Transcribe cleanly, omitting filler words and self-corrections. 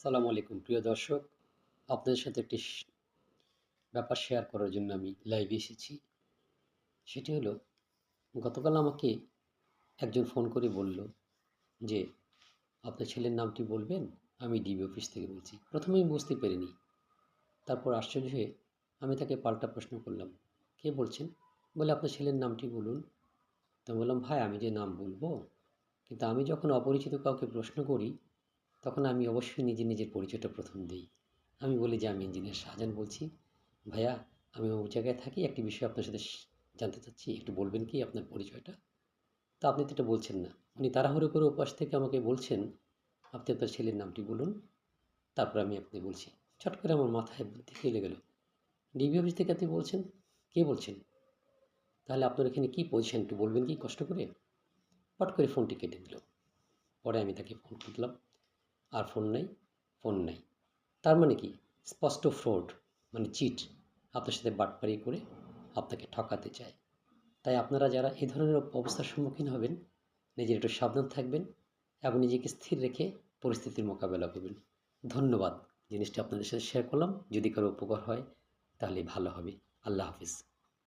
সালামু আলাইকুম প্রিয় দর্শক, আপনাদের সাথে একটি ব্যাপার শেয়ার করার জন্য আমি লাইভে এসেছি। সেটি হলো, গতকাল আমাকে একজন ফোন করে বলল যে, আপনার ছেলের নামটি বলবেন? আমি ডিবি অফিস থেকে বলছি। প্রথমে আমি বুঝতে পারিনি। তারপর আশ্চর্য হয়ে আমি তাকে পাল্টা প্রশ্ন করলাম, কে বলছেন? বলে, আপনার ছেলের নামটি বলুন। তো বললাম, ভাই আমি যে নাম বলবো, কিন্তু আমি যখন অপরিচিত কাউকে প্রশ্ন করি তখন আমি অবশ্যই নিজের পরিচয়টা প্রথম দিই। আমি বলি যে, আমি ইঞ্জিনিয়ার শাহজাহান বলছি। ভাইয়া, আমি অমুক জায়গায় থাকি, একটি বিষয় আপনার সাথে জানতে চাচ্ছি, একটু বলবেন কি আপনার পরিচয়টা? তা আপনি তো এটা বলছেন না। উনি তাড়াহুড়ো করে ওপাশ থেকে আমাকে বলছেন, আপনি আপনার ছেলের নামটি বলুন, তারপর আমি আপনি বলছি। ছট করে আমার মাথায় বুদ্ধি খেলে গেল। ডিবি অফিস থেকে আপনি বলছেন? কে বলছেন? তাহলে আপনার এখানে কী পজিশন একটু বলবেন কি কষ্ট করে? পট করে ফোনটি কেটে দিল। পরে আমি তাকে ফোন করলাম, আর ফোন নাই, ফোন নাই। তার মানে কি? স্পষ্ট ফ্রড, মানে চিট। আপনার সাথে বাটপারি করে আপনাকে ঠকাতে চায়। তাই আপনারা যারা এই ধরনের অবস্থার সম্মুখীন হবেন, নিজের একটু সাবধান থাকবেন এবং নিজেকে স্থির রেখে পরিস্থিতির মোকাবেলা করবেন। ধন্যবাদ। জিনিসটা আপনাদের সাথে শেয়ার করলাম। যদি কারো উপকার হয় তাহলে ভালো হবে। আল্লাহ হাফিজ।